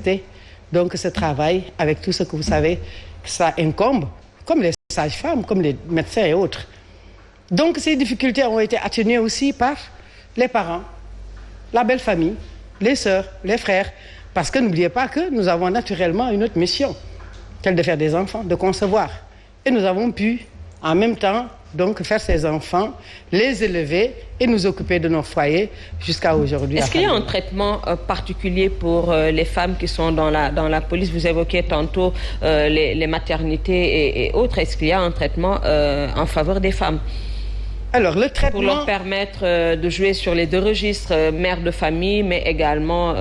accepté donc ce travail avec tout ce que vous savez que ça incombe, comme les sages-femmes, comme les médecins et autres. Donc ces difficultés ont été atténuées aussi par les parents, la belle famille, les sœurs, les frères, parce que n'oubliez pas que nous avons naturellement une autre mission, celle de faire des enfants, de concevoir. Et nous avons pu, en même temps, donc faire ces enfants, les élever et nous occuper de nos foyers jusqu'à aujourd'hui. Est-ce qu'il y a un traitement particulier pour les femmes qui sont dans la police? Vous évoquiez tantôt les maternités et autres. Est-ce qu'il y a un traitement en faveur des femmes? Alors, le traitement... Pour leur permettre de jouer sur les deux registres, mère de famille, mais également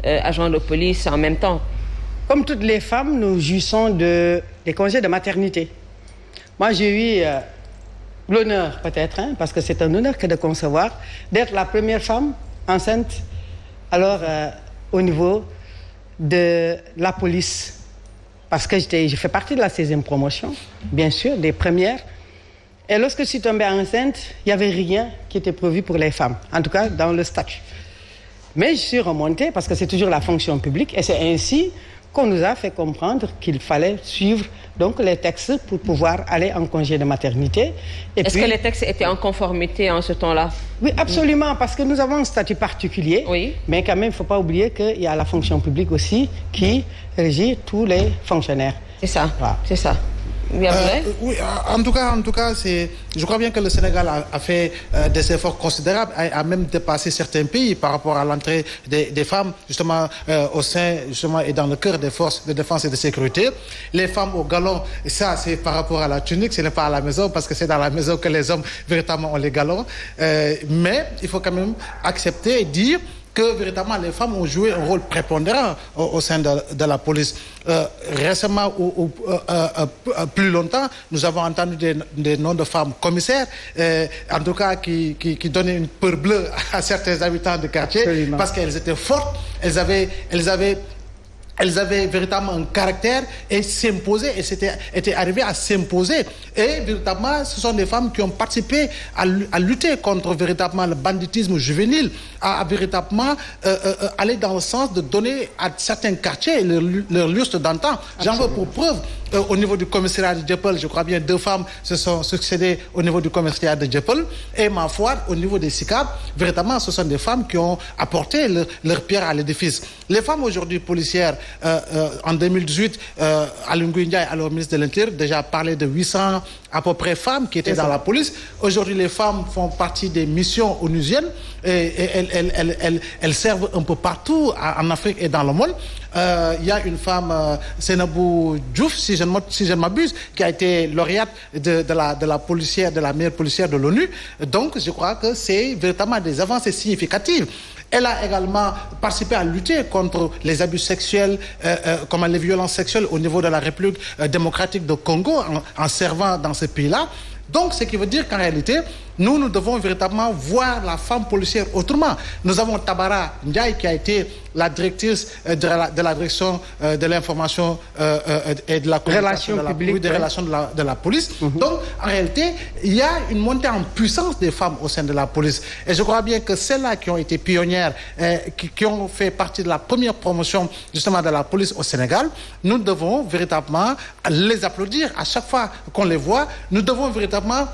agent de police en même temps. Comme toutes les femmes, nous jouissons des congés de maternité. Moi, j'ai eu l'honneur, peut-être, parce que c'est un honneur que de concevoir, d'être la première femme enceinte, alors, au niveau de la police. Parce que je fais partie de la 16e promotion, bien sûr, des premières. Et lorsque je suis tombée enceinte, il n'y avait rien qui était prévu pour les femmes, en tout cas dans le statut. Mais je suis remontée parce que c'est toujours la fonction publique et c'est ainsi qu'on nous a fait comprendre qu'il fallait suivre donc les textes pour pouvoir aller en congé de maternité. Est-ce que les textes étaient en conformité en ce temps-là? Oui, absolument, parce que nous avons un statut particulier, oui. Mais quand même, il ne faut pas oublier qu'il y a la fonction publique aussi qui régit tous les fonctionnaires. C'est ça, voilà. C'est ça. Oui, en tout cas, je crois bien que le Sénégal a fait des efforts considérables, a même dépassé certains pays par rapport à l'entrée des femmes, justement, au sein, justement, et dans le cœur des forces de défense et de sécurité. Les femmes au galon, ça, c'est par rapport à la tunique, ce n'est pas à la maison, parce que c'est dans la maison que les hommes, véritablement, ont les galons. Mais il faut quand même accepter et dire que véritablement les femmes ont joué un rôle prépondérant au sein de la police. Récemment ou plus longtemps, nous avons entendu des noms de femmes commissaires, en tout cas qui donnaient une peur bleue à certains habitants de quartier. Absolument. Parce qu'elles étaient fortes, elles avaient véritablement un caractère et s'imposaient, et étaient arrivées à s'imposer. Et véritablement, ce sont des femmes qui ont participé à lutter contre véritablement le banditisme juvénile, à véritablement aller dans le sens de donner à certains quartiers leur lustre d'antan. J'en veux pour preuve. Au niveau du commissariat de Dieuppeul, je crois bien 2 femmes se sont succédées au niveau du commissariat de Dieuppeul. Et ma foi, au niveau des SICAP, véritablement, ce sont des femmes qui ont apporté leur pierre à l'édifice. Les femmes aujourd'hui policières, en 2018, Aly Ngouille Ndiaye, alors ministre de l'Intérieur, déjà parlé de 800 à peu près femmes qui étaient dans la police. Aujourd'hui, les femmes font partie des missions onusiennes et elles servent un peu partout en Afrique et dans le monde. Il y a une femme, Seynabou Diouf, si je ne m'abuse, qui a été lauréate de la meilleure policière de l'ONU. Donc, je crois que c'est véritablement des avancées significatives. Elle a également participé à lutter contre les abus sexuels, comme les violences sexuelles au niveau de la République démocratique de Congo, en servant dans ce pays-là. Donc, ce qui veut dire qu'en réalité, nous devons véritablement voir la femme policière autrement. Nous avons Tabara Ndiaye qui a été la directrice de la direction de l'information et de la communication des relations de la police. Donc, en réalité, il y a une montée en puissance des femmes au sein de la police. Et je crois bien que celles-là qui ont été pionnières, qui ont fait partie de la première promotion justement de la police au Sénégal, nous devons véritablement les applaudir à chaque fois qu'on les voit. Nous devons véritablement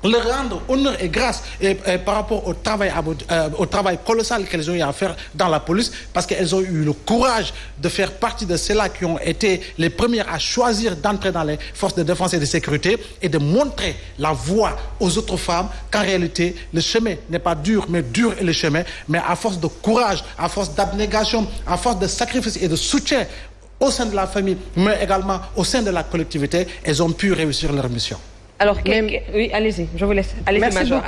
leur rendre honneur et grâce et par rapport au travail colossal qu'elles ont eu à faire dans la police, parce qu'elles ont eu le courage de faire partie de ceux-là qui ont été les premières à choisir d'entrer dans les forces de défense et de sécurité et de montrer la voie aux autres femmes qu'en réalité le chemin n'est pas dur, mais dur est le chemin, mais à force de courage, à force d'abnégation, à force de sacrifice et de soutien au sein de la famille, mais également au sein de la collectivité, elles ont pu réussir leur mission. Alors, oui, allez-y, je vous laisse. Allez-y, Major.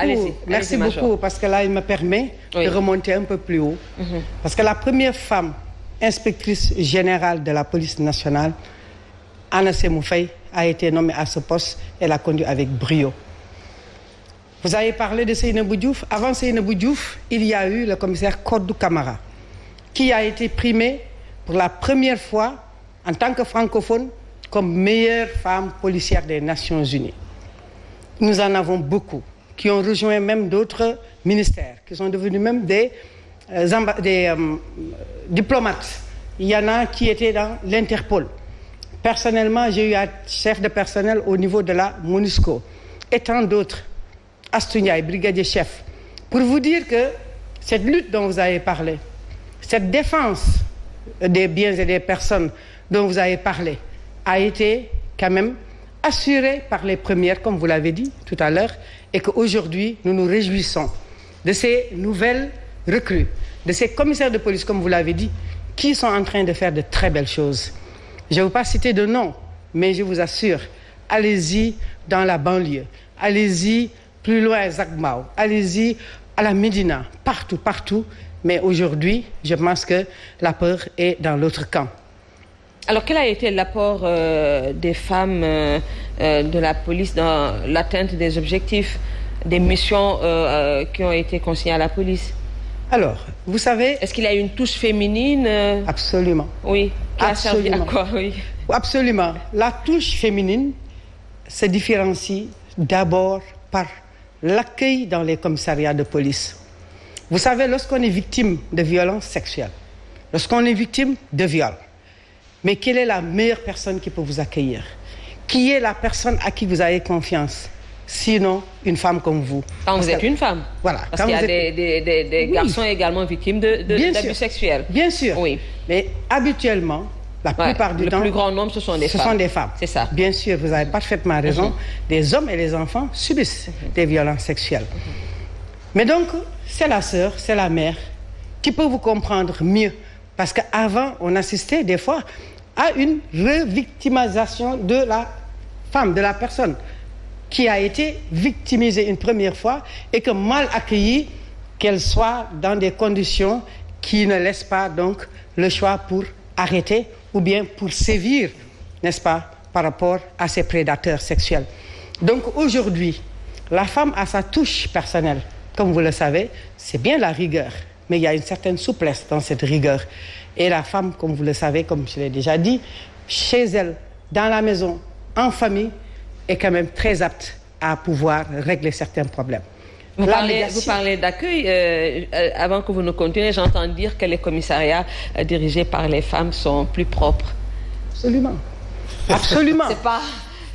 Merci beaucoup, parce que là, il me permet de remonter un peu plus haut. Parce que la première femme inspectrice générale de la police nationale, Anna Sémou Faye, a été nommée à ce poste. Elle a conduit avec brio. Vous avez parlé de Seynabou Diouf. Avant Seynabou Diouf, il y a eu le commissaire Kodou Camara, qui a été primée pour la première fois, en tant que francophone, comme meilleure femme policière des Nations Unies. Nous en avons beaucoup, qui ont rejoint même d'autres ministères, qui sont devenus même des diplomates il y en a qui étaient dans l'Interpol. Personnellement, j'ai eu un chef de personnel au niveau de la MONUSCO et tant d'autres. Astou Ndiaye, brigadier chef. Pour vous dire que cette lutte dont vous avez parlé, cette défense des biens et des personnes dont vous avez parlé, a été quand même assurée par les premières, comme vous l'avez dit tout à l'heure, et qu'aujourd'hui, nous nous réjouissons de ces nouvelles recrues, de ces commissaires de police, comme vous l'avez dit, qui sont en train de faire de très belles choses. Je ne vais pas citer de nom, mais je vous assure, allez-y dans la banlieue, allez-y plus loin à Zagbao, allez-y à la Médina, partout, partout. Mais aujourd'hui, je pense que la peur est dans l'autre camp. Alors, quel a été l'apport des femmes de la police dans l'atteinte des objectifs, des missions qui ont été consignées à la police? Alors, vous savez... Est-ce qu'il y a une touche féminine Absolument. Oui. Qui Absolument. a servi à quoi? Oui. Absolument. La touche féminine se différencie d'abord par l'accueil dans les commissariats de police. Vous savez, lorsqu'on est victime de violences sexuelles, lorsqu'on est victime de viol, mais quelle est la meilleure personne qui peut vous accueillir? Qui est la personne à qui vous avez confiance? Sinon, une femme comme vous. Quand vous êtes une femme. Voilà. Parce qu'il y a des garçons également victimes d'abus sexuels. Bien sûr. Oui. Mais habituellement, la plupart du temps... Le plus grand nombre, ce sont des femmes. Ce sont des femmes. C'est ça. Bien sûr, vous avez parfaitement raison. Des hommes et les enfants subissent des violences sexuelles. Mais donc, c'est la sœur, c'est la mère qui peut vous comprendre mieux. Parce qu'avant, on assistait des fois à une revictimisation de la femme, de la personne qui a été victimisée une première fois et que mal accueillie, qu'elle soit dans des conditions qui ne laissent pas donc le choix pour arrêter ou bien pour sévir, n'est-ce pas, par rapport à ces prédateurs sexuels. Donc aujourd'hui, la femme a sa touche personnelle. Comme vous le savez, c'est bien la rigueur, mais il y a une certaine souplesse dans cette rigueur. Et la femme, comme vous le savez, comme je l'ai déjà dit, chez elle, dans la maison, en famille, est quand même très apte à pouvoir régler certains problèmes. Vous parlez d'accueil. Avant que vous ne continuiez, j'entends dire que les commissariats dirigés par les femmes sont plus propres. Absolument. Absolument.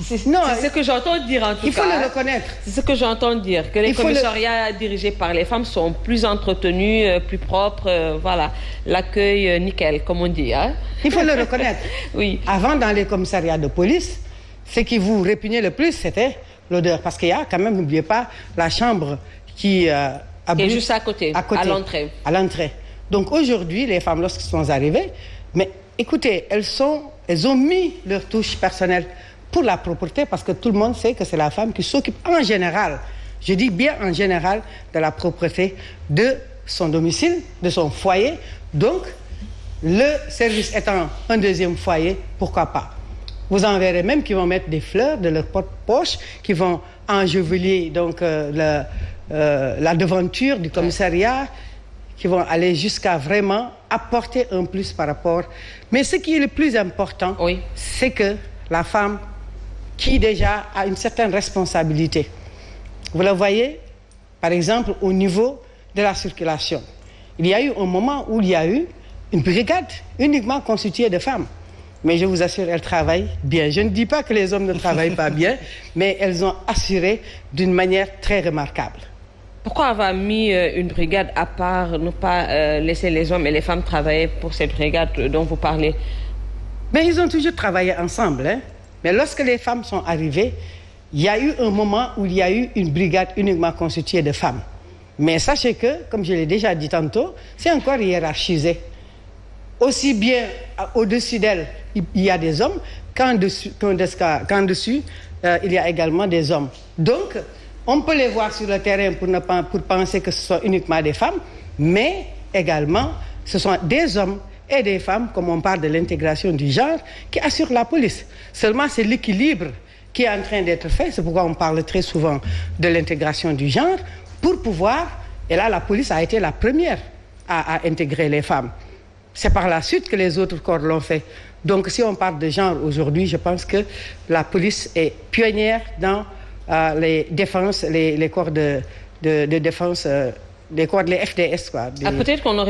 C'est ce que j'entends dire en tout cas. Il faut le reconnaître. C'est ce que j'entends dire, que les commissariats dirigés par les femmes sont plus entretenus, plus propres, voilà. L'accueil nickel, comme on dit. Hein? Il faut le reconnaître. Oui. Avant, dans les commissariats de police, ce qui vous répugnait le plus, c'était l'odeur. Parce qu'il y a quand même, n'oubliez pas, la chambre qui est juste à côté, à l'entrée. À l'entrée. Donc aujourd'hui, les femmes, lorsqu'elles sont arrivées, mais écoutez, elles ont mis leur touche personnelle pour la propreté, parce que tout le monde sait que c'est la femme qui s'occupe en général, je dis bien en général, de la propreté de son domicile, de son foyer. Donc, le service étant un deuxième foyer, pourquoi pas? Vous en verrez même qui vont mettre des fleurs de leur poche, qui vont enjoliver donc la devanture du commissariat, qui vont aller jusqu'à vraiment apporter un plus par rapport. Mais ce qui est le plus important, c'est que la femme qui déjà a une certaine responsabilité. Vous le voyez, par exemple, au niveau de la circulation. Il y a eu un moment où il y a eu une brigade uniquement constituée de femmes. Mais je vous assure, elles travaillent bien. Je ne dis pas que les hommes ne travaillent pas bien, mais elles ont assuré d'une manière très remarquable. Pourquoi avoir mis une brigade à part, ne pas laisser les hommes et les femmes travailler pour cette brigade dont vous parlez? Mais ils ont toujours travaillé ensemble, hein? Mais lorsque les femmes sont arrivées, il y a eu un moment où il y a eu une brigade uniquement constituée de femmes. Mais sachez que, comme je l'ai déjà dit tantôt, c'est encore hiérarchisé. Aussi bien au-dessus d'elle, il y a des hommes, qu'en dessus, il y a également des hommes. Donc, on peut les voir sur le terrain pour penser que ce sont uniquement des femmes, mais également, ce sont des hommes et des femmes, comme on parle de l'intégration du genre, qui assurent la police. Seulement, c'est l'équilibre qui est en train d'être fait. C'est pourquoi on parle très souvent de l'intégration du genre, pour pouvoir... Et là, la police a été la première à intégrer les femmes. C'est par la suite que les autres corps l'ont fait. Donc, si on parle de genre aujourd'hui, je pense que la police est pionnière dans les défenses, les corps de défense, les corps, les FDS, quoi. Peut-être qu'on aurait